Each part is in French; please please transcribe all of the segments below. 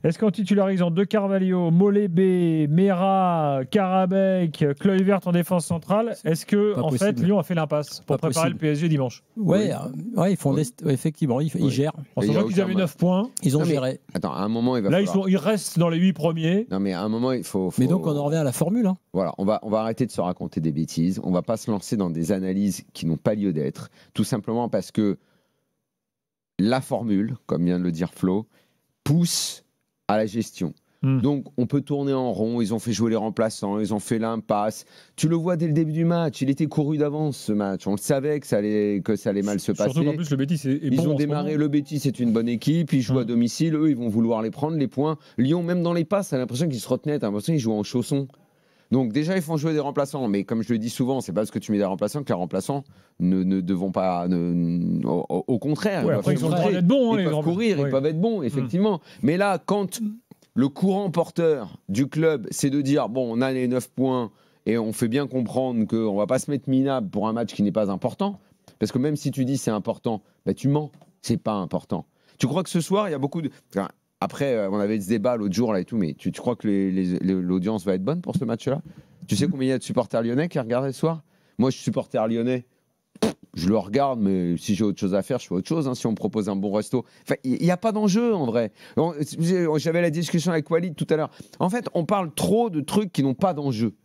Est-ce qu'en titularisant De Carvalho, Molébé, Mera, Karabek, Kluivert en défense centrale, est-ce que en fait Lyon a fait l'impasse pour préparer le PSG dimanche? Ouais, ils font effectivement, ils gèrent. En sachant qu'ils avaient 9 points. Ils ont géré. Attends, à un moment, il va falloir... ils restent dans les 8 premiers. Non, mais à un moment, il faut... Mais donc, on en revient à la formule. Hein. Voilà, on va arrêter de se raconter des bêtises. On va pas se lancer dans des analyses qui n'ont pas lieu d'être. Tout simplement parce que la formule, comme vient de le dire Flo, pousse à la gestion. Donc, on peut tourner en rond. Ils ont fait jouer les remplaçants, ils ont fait l'impasse. Tu le vois dès le début du match. Il était couru d'avance, ce match. On le savait que ça allait mal se passer. Surtout qu'en plus, le Betis est bon. Ils ont démarré. Le Betis, c'est une bonne équipe. Ils jouent à domicile. Eux, ils vont vouloir les prendre, les points. Lyon, même dans les passes, t'as l'impression qu'ils se retenaient. T'as l'impression qu'ils jouent en chaussons. Donc, déjà, ils font jouer des remplaçants. Mais comme je le dis souvent, c'est pas parce que tu mets des remplaçants que les remplaçants ne devront pas. Au contraire, ils peuvent être bons. Ils peuvent courir, ils peuvent être bons, effectivement. Mais là, quand le courant porteur du club, c'est de dire bon, on a les 9 points et on fait bien comprendre qu'on ne va pas se mettre minable pour un match qui n'est pas important. Parce que même si tu dis c'est important, bah, tu mens, c'est pas important. Tu crois que ce soir, il y a beaucoup de. Enfin, après, on avait ce débat l'autre jour là et tout, mais tu crois que l'audience va être bonne pour ce match-là? Tu sais combien il y a de supporters lyonnais qui regardent ce soir? Moi, je suis supporter lyonnais. Je le regarde, mais si j'ai autre chose à faire, je fais autre chose. Hein, si on me propose un bon resto. Enfin, il n'y a pas d'enjeu, en vrai. J'avais la discussion avec Walid tout à l'heure. En fait, on parle trop de trucs qui n'ont pas d'enjeu.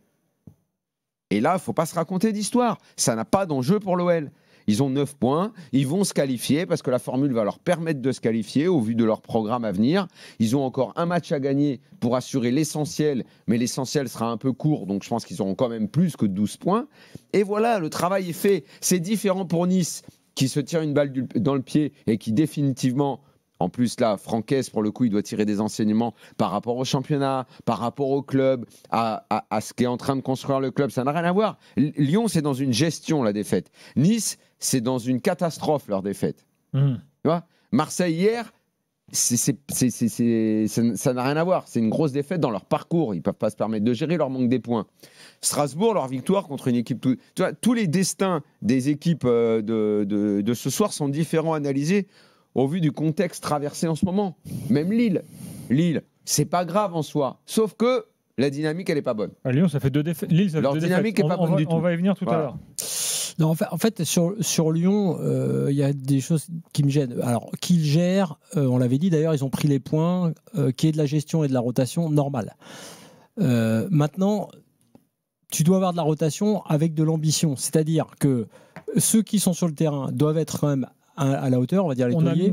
Et là, il ne faut pas se raconter d'histoire. Ça n'a pas d'enjeu pour l'OL. Ils ont 9 points, ils vont se qualifier parce que la formule va leur permettre de se qualifier au vu de leur programme à venir. Ils ont encore un match à gagner pour assurer l'essentiel, mais l'essentiel sera un peu court, donc je pense qu'ils auront quand même plus que 12 points. Et voilà, le travail est fait. C'est différent pour Nice, qui se tire une balle dans le pied et qui définitivement... En plus, là, Franquès, pour le coup, il doit tirer des enseignements par rapport au championnat, par rapport au club, à ce qu'est en train de construire le club. Ça n'a rien à voir. Lyon, c'est dans une gestion, la défaite. Nice, c'est dans une catastrophe, leur défaite. Tu vois, Marseille, hier, ça n'a rien à voir. C'est une grosse défaite dans leur parcours. Ils ne peuvent pas se permettre de gérer leur manque des points. Strasbourg, leur victoire contre une équipe... Tu vois, tous les destins des équipes de ce soir sont différents, analysés au vu du contexte traversé en ce moment. Même Lille, c'est pas grave en soi. Sauf que la dynamique, elle n'est pas bonne. À Lyon, ça fait 2 défaites. Lille, ça fait 2 défaites. Leur dynamique n'est pas bonne du tout. On va y venir tout à l'heure. Non, en fait, sur Lyon, il y a des choses qui me gênent. Alors, qu'ils gèrent, on l'avait dit d'ailleurs, ils ont pris les points, qu'il y ait de la gestion et de la rotation, normal. Maintenant, tu dois avoir de la rotation avec de l'ambition. C'est-à-dire que ceux qui sont sur le terrain doivent être quand même à la hauteur, on va dire les tauliers.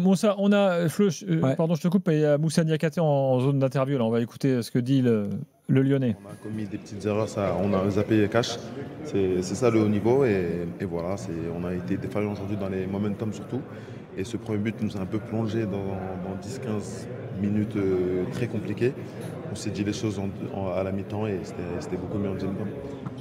Pardon, je te coupe, il y a Moussa Niakhaté en zone d'interview. Là, on va écouter ce que dit le Lyonnais. On a commis des petites erreurs, on a zappé cash. C'est ça le haut niveau et voilà, on a été défaillant aujourd'hui dans les momentum surtout. Et ce premier but nous a un peu plongé dans 10-15 minutes très compliquées. On s'est dit les choses à la mi-temps et c'était beaucoup mieux en deuxième temps.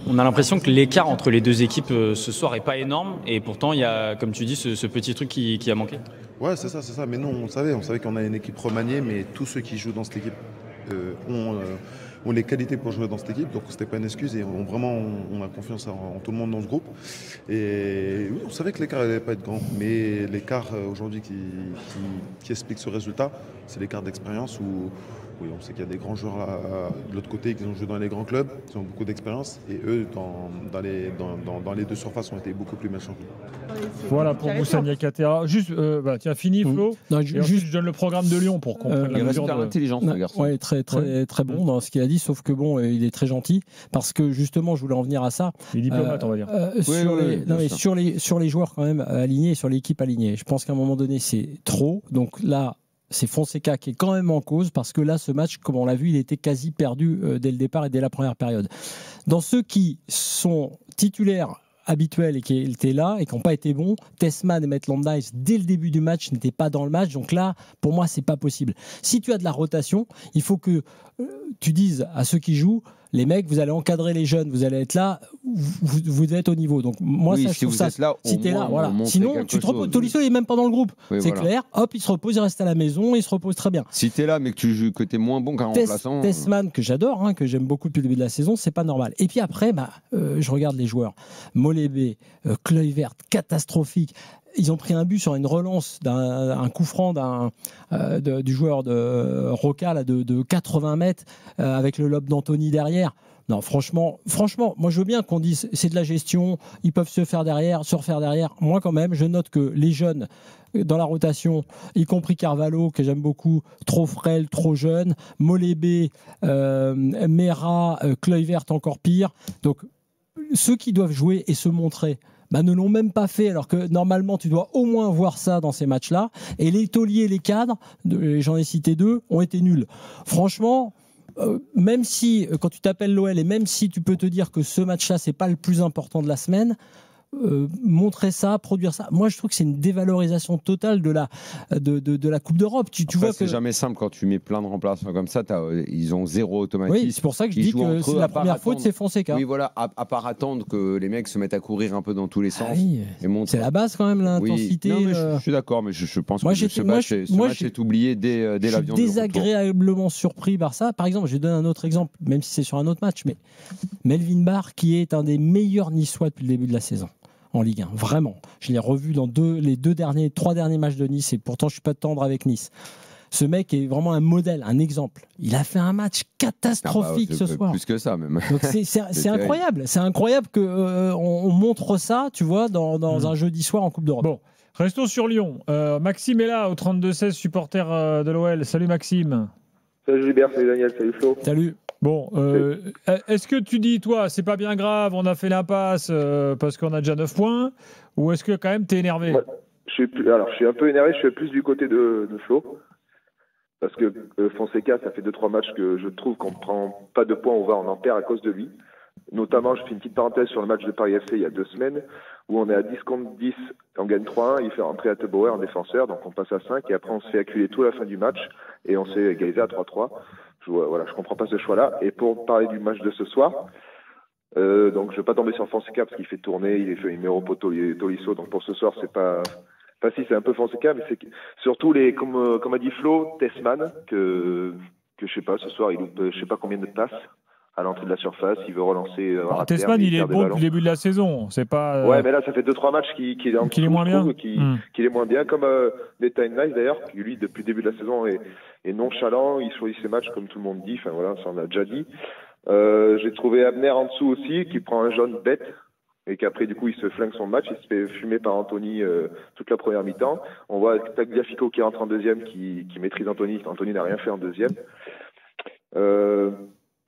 On a l'impression que l'écart entre les deux équipes ce soir n'est pas énorme et pourtant il y a, comme tu dis, ce petit truc qui a manqué. Ouais, c'est ça. Mais non, on savait qu'on a une équipe remaniée, mais tous ceux qui jouent dans cette équipe ont les qualités pour jouer dans cette équipe, donc c'était pas une excuse et on a confiance en tout le monde dans ce groupe. Et oui, on savait que l'écart n'allait pas être grand, mais l'écart aujourd'hui qui explique ce résultat, c'est l'écart d'expérience où oui, on sait qu'il y a des grands joueurs là, de l'autre côté qui ont joué dans les grands clubs, qui ont beaucoup d'expérience, et eux, dans les deux surfaces, ont été beaucoup plus méchants. Voilà pour Moussa Niakhaté. Juste, tiens, fini Flo. Non, je donne le programme de Lyon pour comprendre la mesure de l'intelligence, le garçon. Oui, très bon dans ce qu'il a dit, sauf que bon, il est très gentil, parce que justement, je voulais en venir à ça. Il est diplomate, on va dire. Sur les joueurs quand même alignés, sur l'équipe alignée, je pense qu'à un moment donné, c'est trop. Donc là, c'est Fonseca qui est quand même en cause parce que là, ce match, comme on l'a vu, il était quasi perdu dès le départ et dès la première période. Dans ceux qui sont titulaires habituels et qui étaient là et qui n'ont pas été bons, Tessman et Maitland Niles, dès le début du match, n'étaient pas dans le match. Donc là, pour moi, c'est pas possible. Si tu as de la rotation, il faut que tu dises à ceux qui jouent, les mecs, vous allez encadrer les jeunes, vous allez être là vous êtes au niveau. Donc moi, oui, ça, je trouve ça. Là, si t'es là, voilà. Sinon, tu te reposes. Tolisso, il est même pas dans le groupe. Oui, c'est clair. Hop, il se repose, il reste à la maison, il se repose très bien. Si t'es là, mais que t'es moins bon qu'un remplaçant. Tessman, que j'adore, que j'aime beaucoup depuis le début de la saison, c'est pas normal. Et puis après, je regarde les joueurs. Molébé, Kluivert, catastrophique. Ils ont pris un but sur une relance d'un coup franc du joueur de Roca là, de 80 mètres avec le lob d'Anthony derrière. Non, franchement, moi je veux bien qu'on dise c'est de la gestion, ils peuvent se refaire derrière. Moi quand même, je note que les jeunes dans la rotation, y compris Carvalho, que j'aime beaucoup, trop frêle, trop jeune, Molébé, Mera, Kluivert encore pire. Donc ceux qui doivent jouer et se montrer, ne l'ont même pas fait, alors que normalement tu dois au moins voir ça dans ces matchs-là. Et les tauliers, les cadres, j'en ai cité 2, ont été nuls. Franchement, même si, quand tu t'appelles l'OL, et même si tu peux te dire que ce match-là, c'est pas le plus important de la semaine, montrer ça, produire ça. Moi, je trouve que c'est une dévalorisation totale de la Coupe d'Europe. Tu vois que c'est jamais simple quand tu mets plein de remplaçants comme ça. Ils ont zéro automatisme. Oui, c'est pour ça que je dis que c'est la première faute, c'est Fonseca. Oui, voilà. À part attendre que les mecs se mettent à courir un peu dans tous les sens. Oui, c'est la base quand même, l'intensité. Oui. Je suis d'accord, mais je pense que ce match est oublié dès l'avion. Je suis désagréablement surpris par ça. Par exemple, je vais donner un autre exemple, même si c'est sur un autre match, mais Melvin Barr, qui est un des meilleurs Niçois depuis le début de la saison. En Ligue 1, vraiment. Je l'ai revu dans les 3 derniers matchs de Nice, et pourtant je suis pas tendre avec Nice. Ce mec est vraiment un modèle, un exemple. Il a fait un match catastrophique ce soir. Plus que ça même. Donc c'est incroyable. C'est incroyable qu'on montre ça, tu vois, dans un jeudi soir en Coupe d'Europe. Bon, restons sur Lyon. Maxime est là au 32-16, supporter de l'OL. Salut Maxime. Salut Gilbert, salut Daniel, salut Flo. Salut. Bon, est-ce que tu dis, toi, c'est pas bien grave, on a fait l'impasse parce qu'on a déjà 9 points, ou est-ce que quand même t'es énervé? Je suis un peu énervé, je suis plus du côté de Flo, parce que Fonseca, ça fait 2-3 matchs que je trouve qu'on prend pas de points, on en perd à cause de lui. Notamment, je fais une petite parenthèse sur le match de Paris FC il y a 2 semaines, où on est à 10 contre 10, on gagne 3-1, il fait rentrer Attebauer en défenseur, donc on passe à 5, et après on se fait acculer tout à la fin du match, et on s'est égalisé à 3-3. Je comprends pas ce choix-là. Et pour parler du match de ce soir, donc je vais pas tomber sur Fonseca parce qu'il fait tourner, il met au poteau Tolisso. Donc pour ce soir, c'est c'est un peu Fonseca, mais c'est surtout comme a dit Flo, Tessman, que je sais pas, ce soir il loupe je sais pas combien de passes à l'entrée de la surface, il veut relancer. Tessman, il est bon depuis le début de la saison, c'est pas. Ouais, mais là ça fait 2-3 matchs qu'il est moins bien. Qu'il est moins bien, comme Nathan Nice d'ailleurs, qui lui depuis le début de la saison est nonchalant, il choisit ses matchs comme tout le monde dit. Enfin voilà, ça on a déjà dit. J'ai trouvé Abner en dessous aussi, qui prend un jaune bête et qu'après du coup il se flingue son match, il se fait fumer par Anthony toute la première mi-temps. On voit Tagliafico qui rentre en deuxième, qui maîtrise Anthony. Anthony n'a rien fait en deuxième.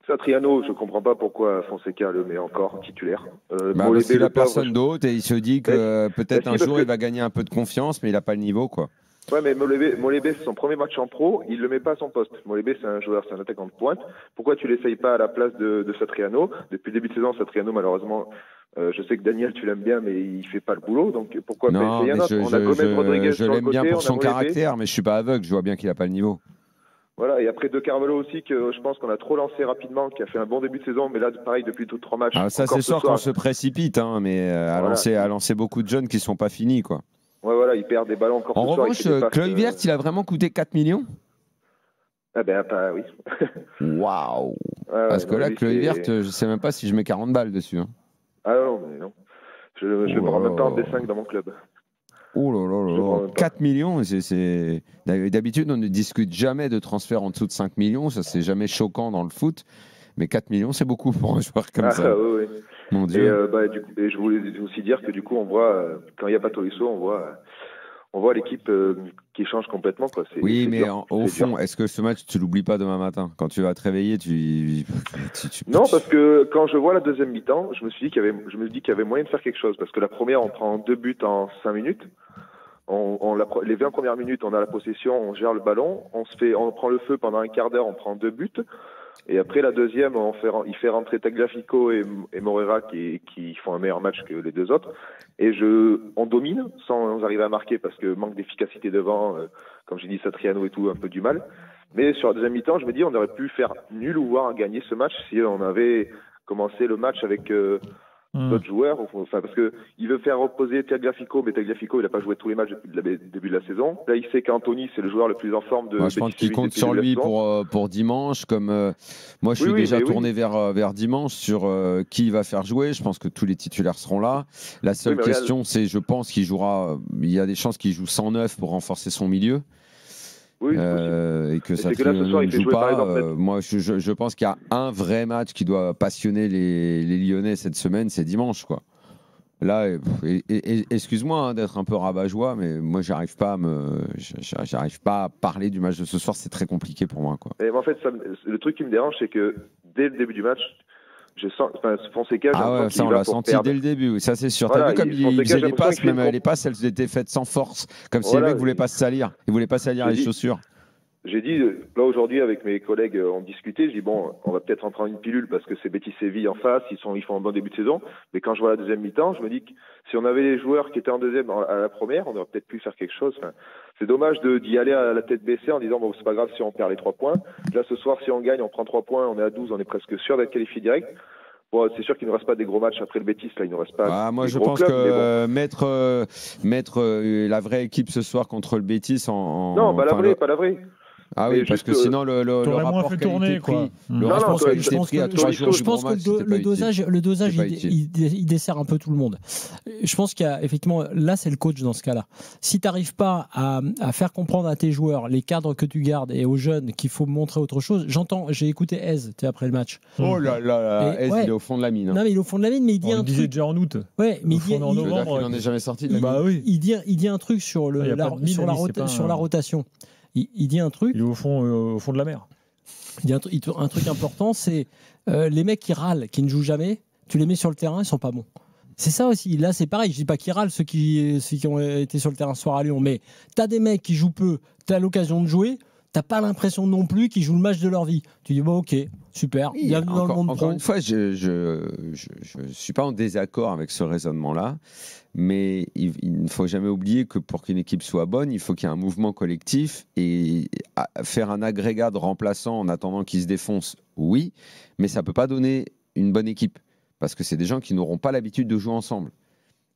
Satriano, je comprends pas pourquoi Fonseca le met encore titulaire. Parce qu'il a personne d'autre et il se dit que peut-être un jour il va gagner un peu de confiance, mais il n'a pas le niveau, quoi. Ouais, mais Molébé, c'est son premier match en pro, il le met pas à son poste. Molébé, c'est un attaquant de pointe. Pourquoi tu l'essayes pas à la place de Satriano? Depuis le début de saison, Satriano, malheureusement, je sais que Daniel, tu l'aimes bien, mais il fait pas le boulot. Donc pourquoi pas essayer un autre? On a Gomez Rodriguez sur le côté. Je l'aime bien pour son caractère, mais je suis pas aveugle. Je vois bien qu'il a pas le niveau. Voilà, et après De Carvalho aussi, que je pense qu'on a trop lancé rapidement, qui a fait un bon début de saison, mais là, pareil, depuis 3 matchs. Ah, ça, c'est sûr qu'on se précipite, mais à lancer beaucoup de jeunes qui ne sont pas finis, quoi. Ouais, voilà, il perd des ballons encore en revanche, Kluivert, il a vraiment coûté 4 millions? Ah ben, oui. Waouh. Parce que là, Kluivert, je ne sais même pas si je mets 40 balles dessus. Ah non, mais non. Je le prends même pas en D5 dans mon club. Oh là là, 4 millions, d'habitude on ne discute jamais de transfert en dessous de 5 millions, ça c'est jamais choquant dans le foot, mais 4 millions c'est beaucoup pour un joueur comme ça. Oui. Mon Dieu. Et je voulais aussi dire que du coup on voit, quand il n'y a pas Tolisso, on voit l'équipe qui change complètement, quoi. Oui, mais au fond, est-ce que ce match tu l'oublies pas demain matin? Quand tu vas te réveiller, Non, parce que quand je vois la deuxième mi-temps, je me dis qu'il y avait moyen de faire quelque chose, parce que la première, on prend 2 buts en 5 minutes. Les 20 premières minutes, on a la possession, on gère le ballon, on prend le feu pendant un quart d'heure, on prend 2 buts. Et après la deuxième, il fait rentrer Tagliafico et Moreira qui font un meilleur match que les 2 autres. Et on domine sans arriver à marquer parce que manque d'efficacité devant, comme j'ai dit, Satriano et tout, un peu du mal. Mais sur la deuxième mi-temps, je me dis on aurait pu faire nul ou voire gagner ce match si on avait commencé le match avec d'autres joueurs. Enfin, parce qu'il veut faire reposer Tagliafico, mais Tagliafico, il n'a pas joué tous les matchs depuis le début de la saison. Là, il sait qu'Anthony, c'est le joueur le plus en forme de je pense qu'il compte sur lui pour dimanche. Comme moi, je suis déjà tourné vers dimanche sur qui il va faire jouer. Je pense que tous les titulaires seront là. La seule question, c'est, je pense qu'il jouera. Il y a des chances qu'il joue 109 pour renforcer son milieu. Oui, et que ça ne joue pas. Moi, je pense qu'il y a un vrai match qui doit passionner les Lyonnais cette semaine, c'est dimanche, quoi. Là, excuse-moi d'être un peu rabat-joie, mais moi, j'arrive pas à parler du match de ce soir. C'est très compliqué pour moi, quoi. Et en fait, le truc qui me dérange, c'est que dès le début du match, je sens, Fonseca, ça on l'a senti dès le début, ça c'est sûr. Voilà, t'as vu comme il faisait des passes, même les passes, elles étaient faites sans force, comme si le mec voulait pas se salir, il voulait pas salir les chaussures. J'ai dit, là aujourd'hui avec mes collègues, on discutait, je dis bon, on va peut-être en prendre une pilule parce que c'est Betis Séville en face, ils font un bon début de saison, mais quand je vois la deuxième mi-temps, je me dis que si on avait les joueurs qui étaient en deuxième à la première, on aurait peut-être pu faire quelque chose. Enfin, c'est dommage d'y aller à la tête baissée en disant bon, c'est pas grave si on perd les 3 points. Là ce soir, si on gagne, on prend 3 points, on est à 12, on est presque sûr d'être qualifié direct. Bon, c'est sûr qu'il ne nous reste pas des gros matchs après le Betis, là, il ne nous reste pas. Moi, je pense que mettre la vraie équipe ce soir contre le Betis Non, pas la vraie. Ah oui, parce que sinon le rapport qualité-prix, le rapport qualité-prix à 3 jours du bon match, le dosage il dessert un peu tout le monde. Je pense qu'il y a effectivement, là c'est le coach dans ce cas-là. Si tu n'arrives pas à faire comprendre à tes joueurs les cadres que tu gardes et aux jeunes qu'il faut montrer autre chose, j'ai écouté Ez après le match. Oh là là, Ez il est au fond de la mine. Non mais il est au fond de la mine, mais il dit un truc. Il disait déjà en août. Ouais, mais il n'en est jamais sorti de la mine. Bah oui. Il dit un truc sur la rotation. Il dit un truc. Il est au fond de la mer. Il dit un truc important, c'est les mecs qui râlent, qui ne jouent jamais, tu les mets sur le terrain, ils sont pas bons. C'est ça aussi. Là, c'est pareil. Je dis pas qu'ils râlent ceux qui ont été sur le terrain ce soir à Lyon, mais t'as des mecs qui jouent peu, t'as l'occasion de jouer, t'as pas l'impression non plus qu'ils jouent le match de leur vie. Tu dis bon, ok, super. Oui, bienvenue dans le monde pro. Encore une fois, je suis pas en désaccord avec ce raisonnement-là. Mais il ne faut jamais oublier que pour qu'une équipe soit bonne, il faut qu'il y ait un mouvement collectif et faire un agrégat de remplaçants en attendant qu'ils se défoncent, oui, mais ça ne peut pas donner une bonne équipe parce que c'est des gens qui n'auront pas l'habitude de jouer ensemble.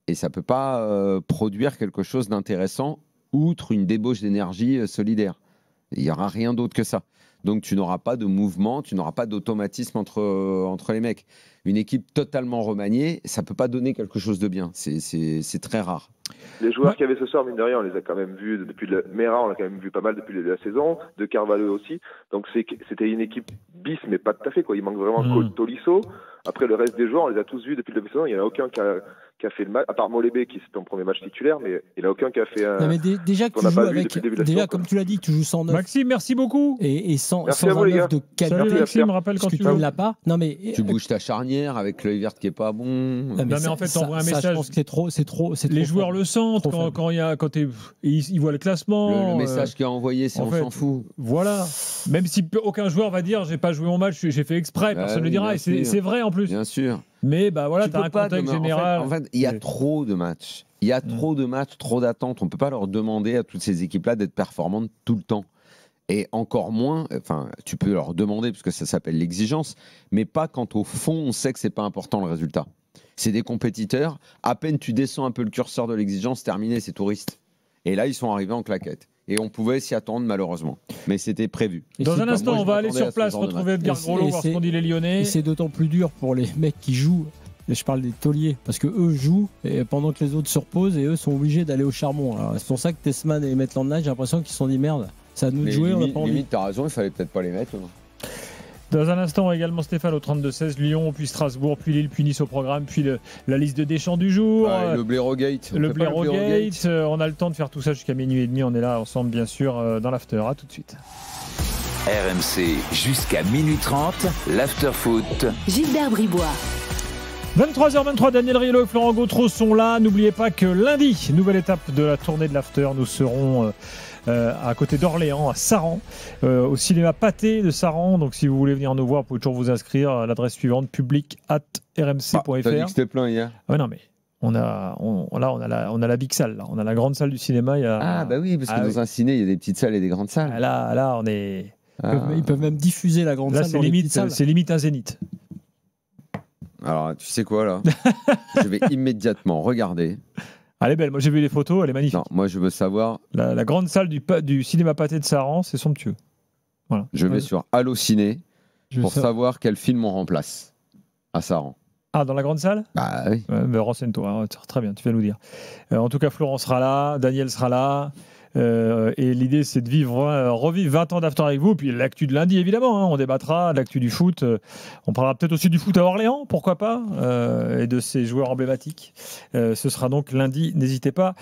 Et ça ne peut pas produire quelque chose d'intéressant outre une débauche d'énergie solidaire. Il n'y aura rien d'autre que ça. Donc tu n'auras pas de mouvement, tu n'auras pas d'automatisme entre les mecs. Une équipe totalement remaniée, ça ne peut pas donner quelque chose de bien. C'est très rare. Les joueurs qu'il y avait ce soir, mine de rien, on les a quand même vus depuis Mera, on l'a quand même vu pas mal depuis la saison, de Carvalho aussi. Donc c'était une équipe bis, mais pas tout à fait, quoi. Il manque vraiment Tolisso. Après, le reste des joueurs, on les a tous vus depuis le début de saison. Il n'y en a aucun qui a fait le match, à part Molébé qui c'est ton premier match titulaire, mais il n'y en a aucun qui a fait un. Non, mais déjà que tu joues avec. Déjà, comme tu l'as dit, que tu joues 109. Maxime, merci beaucoup. Et 109 de qualité. Salut Maxime, rappelle quand tu veux. l'as pas. Non, mais. Tu bouges ta charnière avec Kluivert qui est pas bon. Non, mais en fait, t'envoies un message. Je pense que c'est trop. Les joueurs le sentent quand ils voient le classement. Le message qu'il a envoyé, on s'en fout. Voilà. Même si aucun joueur va dire j'ai pas joué mon match, j'ai fait exprès, personne ne le dira. Et c'est vrai en plus. Bien sûr. Mais bah voilà, t'as un contexte général. En fait, il y a trop de matchs. Il y a trop de matchs, trop d'attentes. On peut pas leur demander à toutes ces équipes-là d'être performantes tout le temps. Et encore moins, enfin, tu peux leur demander, parce que ça s'appelle l'exigence, mais pas quand au fond, on sait que c'est pas important le résultat. C'est des compétiteurs. À peine tu descends un peu le curseur de l'exigence, terminé, c'est touriste. Et là, ils sont arrivés en claquette. Et on pouvait s'y attendre, malheureusement. Mais c'était prévu. Dans un instant, on va aller sur place, retrouver Edgar Groslo, voir ce qu'on dit les Lyonnais. Et c'est d'autant plus dur pour les mecs qui jouent. Je parle des tauliers, parce que eux jouent et pendant que les autres se reposent et eux sont obligés d'aller au charbon. Alors, c'est pour ça que Tessman et Maitland-Night, j'ai l'impression qu'ils se sont dit merde, ça à nous de jouer, on n'a pas envie. Limite, t'as raison, il fallait peut-être pas les mettre. Dans un instant, également Stéphane au 32-16, Lyon, puis Strasbourg, puis Lille, puis Nice au programme, puis la liste de Deschamps du jour. Le Blaireau-Gate. Le Blaireau-Gate. On a le temps de faire tout ça jusqu'à minuit et demi. On est là ensemble, bien sûr, dans l'after. À tout de suite. RMC jusqu'à minuit 30, l'after-foot. Gilbert Bribois. 23h23, Daniel Riolo et Florent Gautreau sont là. N'oubliez pas que lundi, nouvelle étape de la tournée de l'after. Nous serons à côté d'Orléans, à Saran, au cinéma Pâté de Saran. Donc si vous voulez venir nous voir, vous pouvez toujours vous inscrire à l'adresse suivante, public@rmc.fr. T'as dit que c'était plein hier. Ouais, non mais on a la big salle, là. On a la grande salle du cinéma. Bah oui, parce que dans un ciné, il y a des petites salles et des grandes salles. Là, on est. Ils peuvent même diffuser la grande salle. Là, c'est limite un zénith. Alors, tu sais quoi, là? Je vais immédiatement regarder. Elle est belle. Moi, j'ai vu les photos. Elle est magnifique. Non, moi, je veux savoir. La grande salle du cinéma Pâté de Saran, c'est somptueux. Voilà. Je vais sur Allociné pour savoir quel film on remplace à Saran. Ah, dans la grande salle? Bah oui. Mais renseigne-toi. Hein. Très bien, tu vas nous dire. En tout cas, Florent sera là. Daniel sera là. Et l'idée, c'est de revivre 20 ans d'After avec vous. Puis l'actu de lundi, évidemment. Hein, on débattra de l'actu du foot. On parlera peut-être aussi du foot à Orléans, pourquoi pas, et de ses joueurs emblématiques. Ce sera donc lundi. N'hésitez pas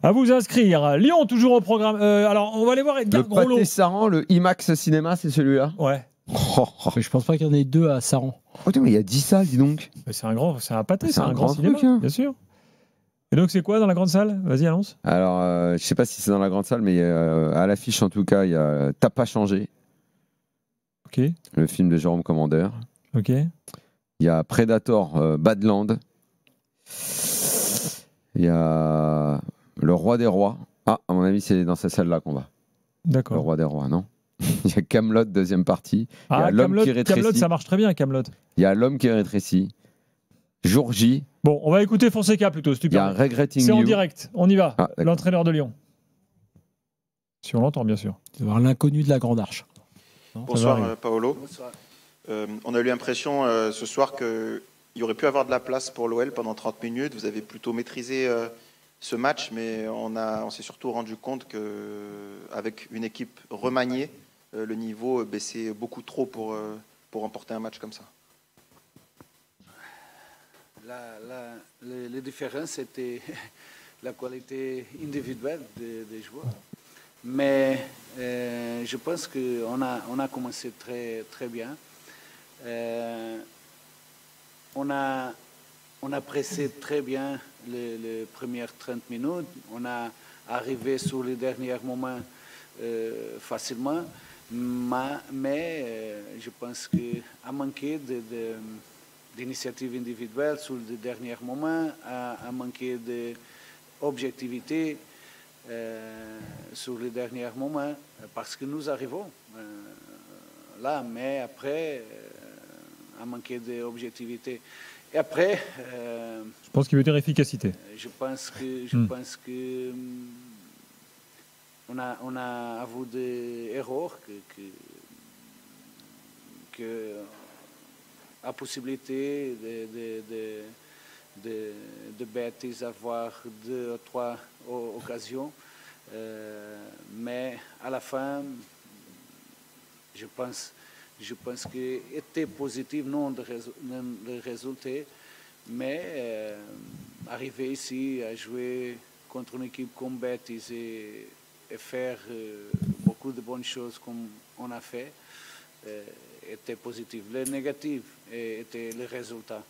à vous inscrire. Lyon, toujours au programme. Alors, on va aller voir Edgar Groslo. Le Pâté Saran, le IMAX Cinéma, c'est celui-là? Ouais. Mais je pense pas qu'il y en ait 2 à Saran. Oh, mais il y a 10 salles, dis donc. C'est un pâté, c'est un grand cinéma, truc, hein. bien sûr. Et donc, c'est quoi dans la grande salle? Vas-y, annonce. Alors, je sais pas si c'est dans la grande salle, mais à l'affiche, en tout cas, il y a T'as pas changé. Ok. Le film de Jérôme Commander. Ok. Il y a Predator Badland. Il y a Le Roi des Rois. Ah, à mon avis, c'est dans cette salle-là qu'on va. D'accord. Le Roi des Rois, non? Il y a Kaamelott, deuxième partie. Ah, il y a L'homme qui Kaamelott, rétrécit. ça marche très bien, Kaamelott. Il y a L'homme qui rétrécit. Jour J. Bon, on va écouter Fonseca plutôt, Il y a Regretting C'est en You. direct, on y va. Ah, l'entraîneur de Lyon. Si on l'entend, bien sûr. C'est voir l'inconnu de la Grande Arche. Bonsoir Paolo. Bonsoir. On a eu l'impression ce soir qu'il y aurait pu avoir de la place pour l'OL pendant 30 minutes. Vous avez plutôt maîtrisé ce match, mais on s'est surtout rendu compte qu'avec une équipe remaniée, le niveau baissait beaucoup trop pour remporter un match comme ça. Les différences, c'était la qualité individuelle des joueurs. Mais je pense qu'on a commencé très, très bien. On a pressé très bien les premières 30 minutes. On a arrivé sur les derniers moments facilement. Mais je pense qu'à manquer d'initiative individuelle sur les derniers moments, à manquer d'objectivité sur les derniers moments, parce que nous arrivons là, mais après, à manquer d'objectivité. Et après... je pense qu'il veut dire efficacité. Je pense que on a avou des erreurs que la possibilité de bêtises avoir 2 ou 3 occasions. Mais à la fin, je pense que était positif, non le résultat, mais arriver ici à jouer contre une équipe comme Betis et faire beaucoup de bonnes choses comme on a fait, était positif. Le négatif était le résultat.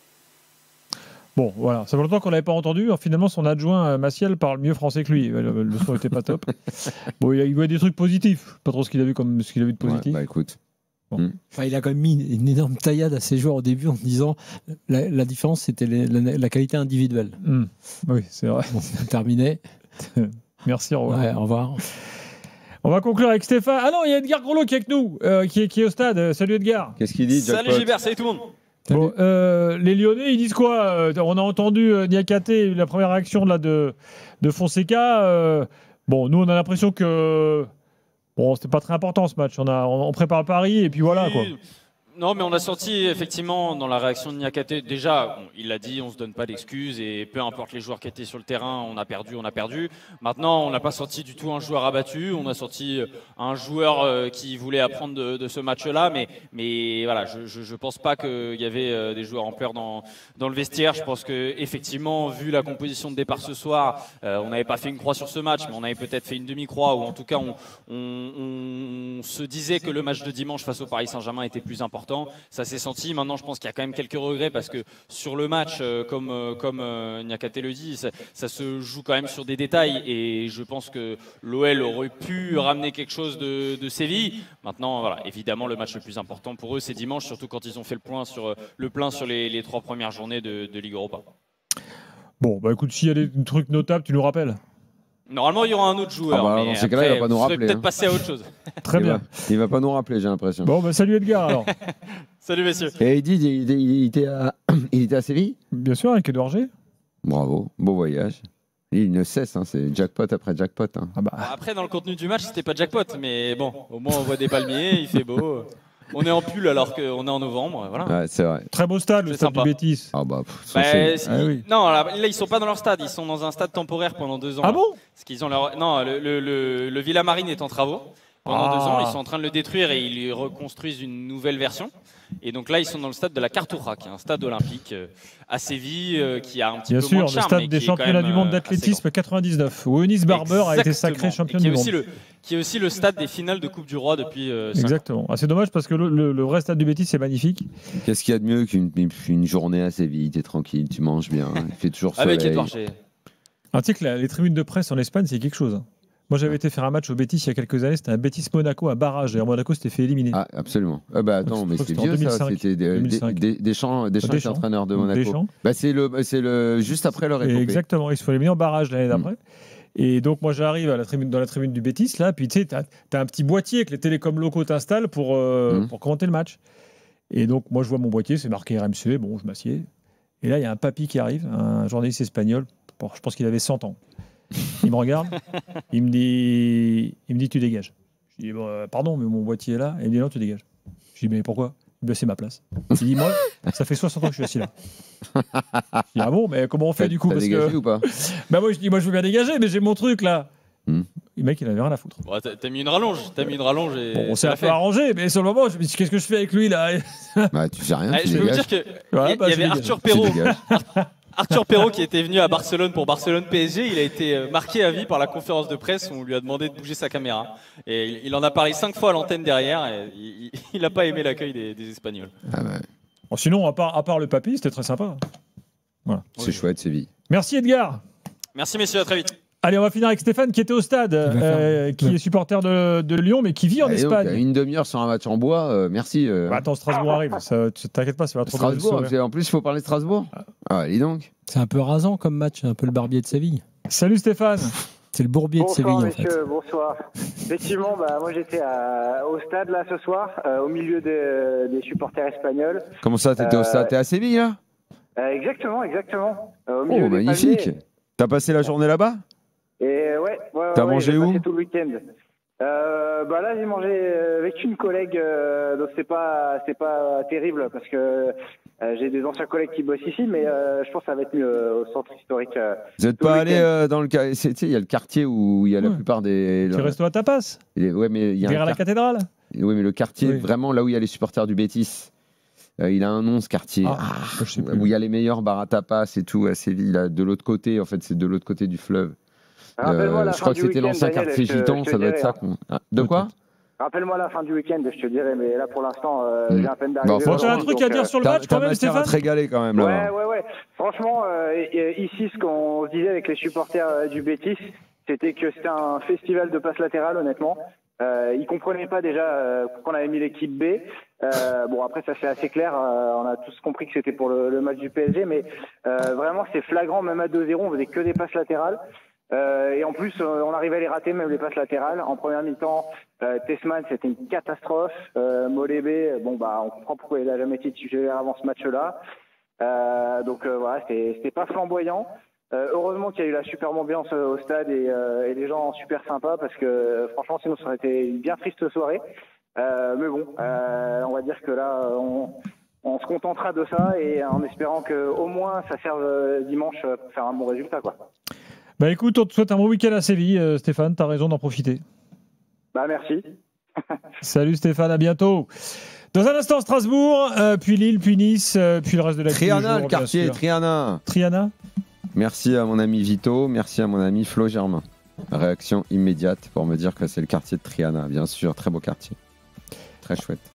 Bon, voilà. Ça fait longtemps qu'on ne l'avait pas entendu. Alors, finalement, son adjoint Maciel parle mieux français que lui. Le son n'était pas top. Bon, il voit des trucs positifs. Pas trop ce qu'il a vu de positif. Ouais, bah écoute. Bon. Enfin, il a quand même mis une énorme taillade à ses joueurs au début en disant la différence, c'était la qualité individuelle. Oui, c'est vrai. Bon, terminé. Merci, au revoir. Ouais, au revoir. On va conclure avec Stéphane. Ah non, il y a Edgar Groslo qui est avec nous, qui est au stade. Salut Edgar. Qu'est-ce qu'il dit, Salut Gilbert, salut tout le monde. Bon, les Lyonnais, ils disent quoi? On a entendu Niakhaté, la première réaction là, de Fonseca. Bon, nous, on a l'impression que c'était pas très important ce match. On prépare Paris et puis voilà, quoi. Non, mais on a senti effectivement dans la réaction de Niakhaté, déjà, il l'a dit, on ne se donne pas d'excuses et peu importe les joueurs qui étaient sur le terrain, on a perdu. Maintenant, on n'a pas sorti du tout un joueur abattu, on a sorti un joueur qui voulait apprendre de ce match-là, mais voilà, je ne pense pas qu'il y avait des joueurs en pleurs dans le vestiaire. Je pense qu'effectivement, vu la composition de départ ce soir, on n'avait pas fait une croix sur ce match, mais on avait peut-être fait une demi-croix, ou en tout cas, on se disait que le match de dimanche face au Paris Saint-Germain était plus important. Ça s'est senti. Maintenant, je pense qu'il y a quand même quelques regrets parce que sur le match, comme Niakhaté le dit, ça se joue quand même sur des détails et je pense que l'OL aurait pu ramener quelque chose de Séville. Maintenant, voilà, évidemment, le match le plus important pour eux, c'est dimanche, surtout quand ils ont fait le plein sur les 3 premières journées de Ligue Europa. Bon, bah écoute, s'il y a des trucs notables, tu nous rappelles. Normalement, il y aura un autre joueur. Ah bah, mais dans ces cas-là, il va pas nous rappeler. peut-être passer à autre chose. Très bien. Il va pas nous rappeler, j'ai l'impression. Bon, bah, salut Edgar alors. Salut messieurs. Et il était à Séville? Bien sûr, avec Edouard G. Bravo, beau voyage. Il ne cesse, hein, c'est jackpot après jackpot. Hein. Ah bah. Après, dans le contenu du match, c'était pas jackpot, mais bon, au moins on voit des palmiers, il fait beau. On est en pull alors qu'on est en novembre, voilà. Ouais, c'est vrai. Très beau stade, le stade du Betis. Ah bah, oui. Non, là, ils sont pas dans leur stade, ils sont dans un stade temporaire pendant 2 ans. Ah bon? Parce qu'ils ont leur... Non, le Villa Marine est en travaux. Pendant 2 ans, ils sont en train de le détruire et ils reconstruisent une nouvelle version. Et donc là, ils sont dans le stade de la Cartoura, qui est un stade olympique à Séville, qui a un petit peu moins de charme. Bien sûr, le stade des championnats du monde d'athlétisme 99, où Eunice Barber a été sacrée championne du monde. Qui est aussi le stade des finales de Coupe du Roi depuis 5 Exactement. Ah, c'est dommage parce que le vrai stade du Betis, c'est magnifique. Qu'est-ce qu'il y a de mieux qu'une journée à Séville? T'es tranquille, tu manges bien, il fait toujours soleil. Avec Edouard G. Tu sais que les tribunes de presse en Espagne, c'est quelque chose. Moi, j'avais été faire un match au Betis il y a quelques années. C'était un Betis-Monaco, un barrage. Et Monaco s'était fait éliminer. Ah, absolument. Ah bah attends, mais c'est vieux 2005, ça. C'était Deschamps était entraîneur de Monaco. Bah, c'est le juste après leur épopée. Exactement. Ils se font éliminer en barrage l'année d'après. Et donc, moi, j'arrive dans la tribune du Betis. Là, puis tu sais, t'as un petit boîtier que les télécoms locaux t'installent pour commenter le match. Et donc, moi, je vois mon boîtier, c'est marqué RMC. Bon, je m'assieds. Et là, il y a un papy qui arrive, un journaliste espagnol. Bon, je pense qu'il avait 100 ans. Il me regarde, il me dit tu dégages. Je dis pardon, mais mon boîtier est là. Et il me dit non, tu dégages. Je dis mais pourquoi? C'est ma place. Il dit moi, ça fait 60 ans que je suis assis là. Je dis ah bon, mais comment on fait du coup? T'as dégagé ou pas? Bah moi je dis moi je veux bien dégager, mais j'ai mon truc là. Le mec il avait rien à foutre. Bon, t'as mis une rallonge, et bon, on s'est un peu arrangé, mais sur le moment je me dis qu'est-ce que je fais avec lui là? Bah tu fais rien. Je peux vous dire que il y avait Arthur Perrault. Arthur Perrault qui était venu à Barcelone pour Barcelone PSG, il a été marqué à vie par la conférence de presse où on lui a demandé de bouger sa caméra. Et il en a parlé 5 fois à l'antenne derrière et il n'a pas aimé l'accueil des Espagnols. Ah ouais. Bon, sinon, à part le papy, c'était très sympa. Voilà. C'est chouette, Séville. Merci Edgar. Merci messieurs, à très vite. Allez, on va finir avec Stéphane qui était au stade, qui est supporter de Lyon mais qui vit en Espagne. Donc, une demi-heure sur un match en bois, merci. Bah, attends, Strasbourg arrive, t'inquiète pas, ça va trop bien. Strasbourg, en plus il faut parler de Strasbourg. Ah, dis donc. C'est un peu rasant comme match, un peu le Barbier de Séville. Salut Stéphane. C'est le Bourbier de Séville messieurs, en fait. Bonsoir. Effectivement, moi j'étais au stade là ce soir, au milieu des supporters espagnols. Comment ça, t'étais au stade? T'es à Séville là? Exactement. Au milieu des magnifique. T'as passé la journée là-bas? Et t'as mangé où? Tout le week-end. Là j'ai mangé avec une collègue, donc c'est pas terrible parce que j'ai des anciens collègues qui bossent ici, mais je pense que ça va être mieux au centre historique. Vous n'êtes pas allé dans le quartier? Il y a le quartier où il y a la plupart des. Tu restes à tapas? Ouais, mais il y a derrière la cathédrale. Oui, mais le quartier, vraiment là où il y a les supporters du Betis. Il a un nom, ce quartier, où il y a les meilleurs bars à tapas et tout à Séville, là, de l'autre côté. En fait, c'est de l'autre côté du fleuve. Je crois que c'était l'ancien quartier gitan, ça doit être ça. De quoi? Rappelle-moi la fin du week-end, je te dirais, mais là pour l'instant, j'ai à peine d'arriver. Bon, t'as un truc à dire sur le match quand même, Stéphane? T'as te régaler quand même là. Ouais. Franchement, ici, ce qu'on se disait avec les supporters du Betis, c'était que c'était un festival de passes latérales, honnêtement. Ils comprenaient pas déjà qu'on avait mis l'équipe B. Après ça c'est assez clair, on a tous compris que c'était pour le match du PSG, mais vraiment c'est flagrant, même à 2-0 on faisait que des passes latérales. Et en plus, on arrivait à les rater, même les passes latérales. En première mi-temps, Tessman, c'était une catastrophe. Molébé, on comprend pourquoi il a jamais été titulaire avant ce match-là. Voilà, c'était pas flamboyant. Heureusement qu'il y a eu la superbe ambiance au stade et les gens super sympas parce que franchement, sinon ça aurait été une bien triste soirée. Mais bon, on va dire que là, on se contentera de ça et en espérant qu'au moins ça serve dimanche pour faire un bon résultat, quoi. Bah écoute, on te souhaite un bon week-end à Séville, Stéphane, t'as raison d'en profiter. Merci. Salut Stéphane, à bientôt. Dans un instant, Strasbourg, puis Lille, puis Nice, puis le reste de la Triana, le quartier, Triana. Merci à mon ami Vito, merci à mon ami Flo Germain. Réaction immédiate pour me dire que c'est le quartier de Triana, bien sûr, très beau quartier. Très chouette.